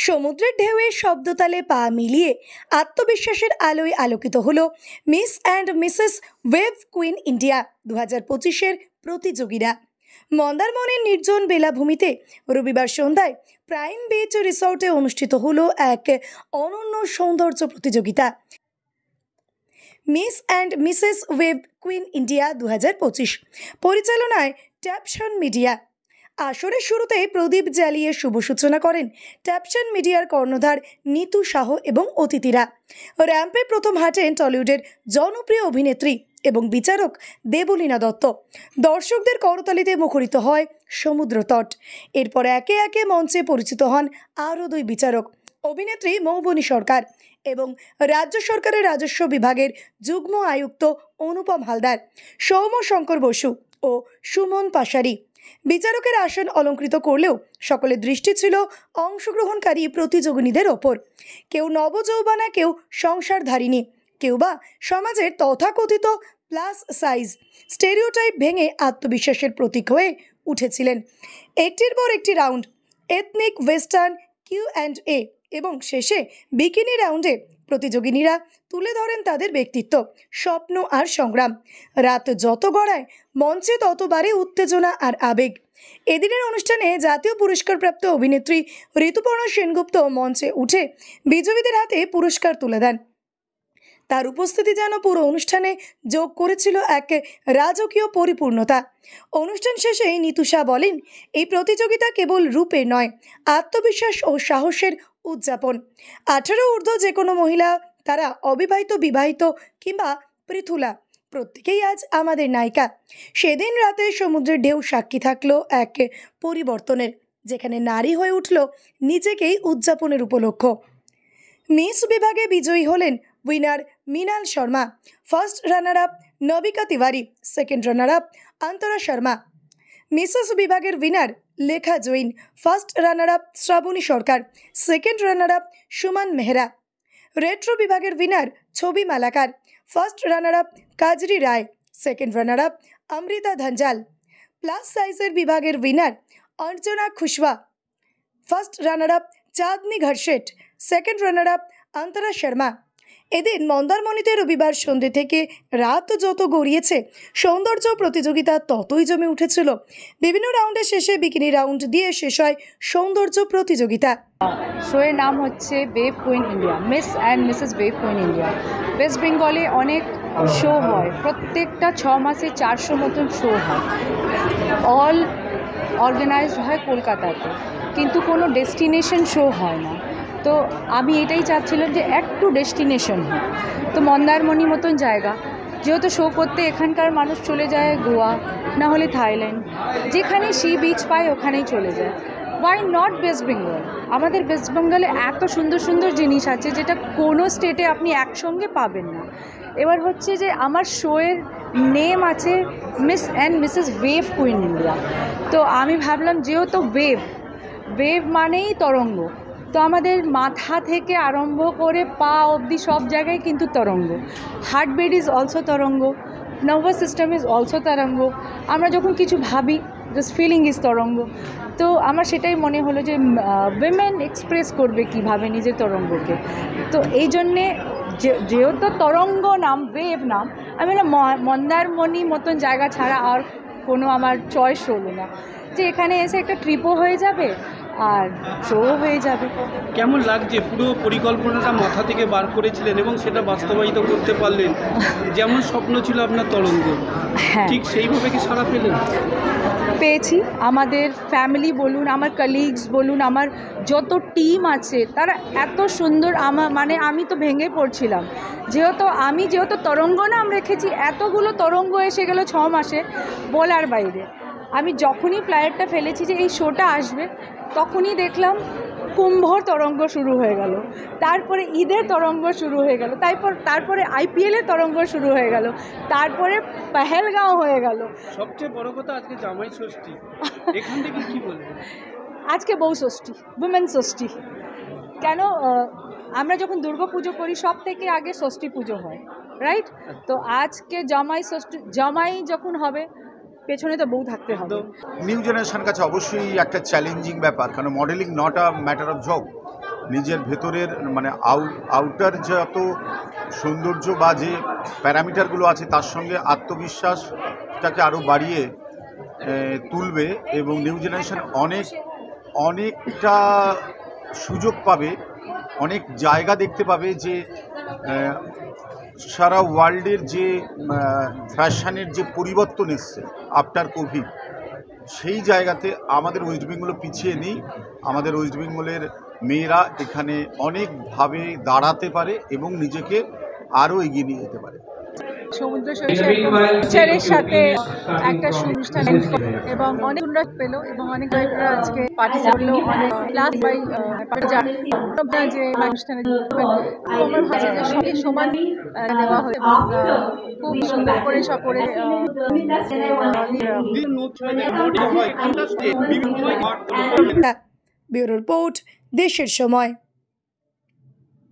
সমুদ্রের ঢেউয়ে শব্দতালে পা মিলিয়ে আত্মবিশ্বাসের আলোয় আলোকিত হলো Miss and Mrs Wave Queen India 2025-এর প্রতিযোগীরা। মন্দারমনির নির্জন বেলাভূমিতে রবিবার সন্ধ্যায় প্রাইম বিচ রিসর্টে অনুষ্ঠিত হলো এক অনন্য সৌন্দর্য প্রতিযোগিতা, miss and Mrs Wave Queen India 2025, পরিচালনায় ট্যাপশন মিডিয়া। আসরের শুরুতেই প্রদীপ জ্বালিয়ে শুভ সূচনা করেন ট্যাপশন মিডিয়ার কর্ণধার নিতু শাহ এবং অতিথিরা। র্যাম্পে প্রথম হাঁটেন টলিউডের জনপ্রিয় অভিনেত্রী এবং বিচারক দেবলীনা দত্ত। দর্শকদের করতালিতে মুখরিত হয় সমুদ্র তট। এরপর একে একে মঞ্চে পরিচিত হন আরও দুই বিচারক, অভিনেত্রী মৌবনী সরকার এবং রাজ্য সরকারের রাজস্ব বিভাগের যুগ্ম আয়ুক্ত অনুপম হালদার, সৌম্য শঙ্কর বসু ও সুমন পাশারি। বিচারকের আসন অলঙ্কৃত করলেও সকলের দৃষ্টি ছিল অংশগ্রহণকারী প্রতিযোগিনীদের ওপর। কেউ নবযৌবনা, কেউ সংসারধারিণী, কেউ বা সমাজের তথাকথিত প্লাস সাইজ স্টেরিওটাইপ ভেঙে আত্মবিশ্বাসের প্রতীক হয়ে উঠেছিলেন। একটির পর একটি রাউন্ড, এথনিক, ওয়েস্টার্ন, Q&A এবং শেষে বিকিনি রাউন্ডে প্রতিযোগিনীরা তুলে ধরেন তাদের ব্যক্তিত্ব, স্বপ্ন আর সংগ্রাম। রাত যত গড়ায় মঞ্চে তত বাড়ে উত্তেজনা আর আবেগ। এদিনের অনুষ্ঠানে জাতীয় পুরস্কারপ্রাপ্ত অভিনেত্রী ঋতুপর্ণা সেনগুপ্ত মঞ্চে উঠে বিজয়ীদের হাতে পুরস্কার তুলে দেন। তার উপস্থিতি যেন পুরো অনুষ্ঠানে যোগ করেছিল এক রাজকীয় পরিপূর্ণতা। অনুষ্ঠান শেষেই নিতুষা বলেন, এই প্রতিযোগিতা কেবল রূপের নয়, আত্মবিশ্বাস ও সাহসের উদযাপন। 18 ঊর্ধ্ব যে কোনো মহিলা, তারা অবিবাহিত, বিবাহিত কিংবা পৃথুলা, প্রত্যেকেই আজ আমাদের নায়িকা। সেদিন রাতে সমুদ্রের ঢেউ সাক্ষী থাকলো এক পরিবর্তনের, যেখানে নারী হয়ে উঠল নিজেকেই উদযাপনের উপলক্ষ। মিস বিভাগে বিজয়ী হলেন winner Mrinal Sharma, first runner up Nabika Tiwari, second runner up Antara Sharma. Mrs বিভাগের winner Lekha Jain, first runner up Shraboni Sarkar, second runner up Suman Mehra. Retro বিভাগের winner Chhobi Malakar, first runner up Kajri Roy, second runner up Amrita Dhanjal. Plus সাইজের বিভাগের winner Archana Khushwa, first runner up Chandni Gharshet, second runner up Antara Sharma. এদিন মন্দারমনিতে রবিবার সন্ধ্যে থেকে রাত যত গড়িয়েছে সৌন্দর্য প্রতিযোগিতা ততই জমে উঠেছিল। বিভিন্ন রাউন্ডের শেষে বিকিনি রাউন্ড দিয়ে শেষ হয় সৌন্দর্য প্রতিযোগিতা। শোয়ের নাম হচ্ছে wave Queen India, miss and Mrs Wave Queen India. West বেঙ্গলে অনেক শো হয়, প্রত্যেকটা 6 মাসে 400 মতন শো হয়। অল অর্গানাইজড হয় কলকাতাতে, কিন্তু কোনো ডেস্টিনেশন শো হয় না। তো আমি এটাই চাচ্ছিলাম যে একটু ডেস্টিনেশন হয়। তো মন্দারমণি মতন জায়গা, যেহেতু শো করতে এখানকার মানুষ চলে যায় গোয়া, না হলে থাইল্যান্ড, যেখানে সি বিচ পায় ওখানেই চলে যায়। Why not West Bengal? আমাদের ওয়েস্ট বেঙ্গলে এত সুন্দর সুন্দর জিনিস আছে যেটা কোনো স্টেটে আপনি একসঙ্গে পাবেন না। এবার হচ্ছে যে আমার শোয়ের নেম আছে miss and Mrs Wave Queen India. তো আমি ভাবলাম যেহেতু ওয়েভ মানেই তরঙ্গ, তো আমাদের মাথা থেকে আরম্ভ করে পা অবধি সব জায়গায় কিন্তু তরঙ্গ। হার্টবিট ইজ অলসো তরঙ্গ, নার্ভাস সিস্টেম ইজ অলসো তরঙ্গ। আমরা যখন কিছু ভাবি, জাস্ট ফিলিং ইজ তরঙ্গ। তো আমার সেটাই মনে হলো যে উইমেন এক্সপ্রেস করবে কীভাবে নিজের তরঙ্গকে। তো এই জন্যে যেহেতু তরঙ্গ নাম, ওয়েভ নাম, আমি মন্দারমণি মতন জায়গা ছাড়া আর কোনো আমার চয়েস হলো না, যে এখানে এসে একটা ট্রিপও হয়ে যাবে আর শো হয়ে যাবে। কেমন লাগছে? পুরো পরিকল্পনাটা মাথা থেকে বার করেছিলেন এবং সেটা বাস্তবায়িত করতে পারলেন, যেমন স্বপ্ন ছিল আপনার তরঙ্গ, ঠিক সেইভাবে কি সাড়া পেলেন? পেয়েছি। আমাদের ফ্যামিলি বলুন, আমার কলিগস বলুন, আমার যত টিম আছে তারা এত সুন্দর, আমি তো ভেঙে পড়ছিলাম। যেহেতু তরঙ্গ নাম রেখেছি, এতগুলো তরঙ্গ এসে গেল 6 মাসে, বলার বাইরে। আমি যখনই ফ্লাইটটা ফেলেছি যে এই শোটা আসবে, তখনই দেখলাম কুম্ভর তরঙ্গ শুরু হয়ে গেল, তারপরে ঈদের তরঙ্গ শুরু হয়ে গেল, তারপরে IPL-এর তরঙ্গ শুরু হয়ে গেল, তারপরে পেহেলগাঁও হয়ে গেল। সবচেয়ে বড় কথা, আজকে জামাই ষষ্ঠী, এখান থেকে কি বলবেন? আজকে বউ ষষ্ঠী, উইমেন ষষ্ঠী। কেন আমরা যখন দুর্গা পুজো করি সব থেকে আগে ষষ্ঠী পুজো হয়, রাইট? তো আজকে জামাই ষষ্ঠী, জামাই যখন হবে পেছনে তো বউ থাকতে হবে। নিউ জেনারেশন কাছে অবশ্যই একটা চ্যালেঞ্জিং ব্যাপার, কারণ modelling not a matter of job. নিজের ভেতরের মানে আউটার যত সৌন্দর্য বা যে প্যারামিটারগুলো আছে তার সঙ্গে আত্মবিশ্বাসটাকে আরও বাড়িয়ে তুলবে এবং নিউ জেনারেশন অনেকটা সুযোগ পাবে, অনেক জায়গা দেখতে পাবে যে সারা ওয়ার্ল্ডের যে ফ্যাশনের যে পরিবর্তন এসছে আফটার কোভিড, সেই জায়গাতে আমাদের ওয়েস্ট বেঙ্গল পিছিয়ে নেই। আমাদের ওয়েস্ট বেঙ্গলের মেয়েরা এখানে অনেকভাবে দাঁড়াতে পারে এবং নিজেকে আরও এগিয়ে নিয়ে যেতে পারে। সমুদ্র সৈকতের সাথে একটা অনুষ্ঠান এবং অনেক উন্নত পেল এবং অনেক গায়করা আজকে পার্টিসিপেট করলো, অনেক ক্লাস বাই যে অনুষ্ঠানে আমার ভাষা যে সঙ্গে সমান দেওয়া হয় এবং খুব সুন্দর করে সব করে ব্যুরো রিপোর্ট, দেশের সময়।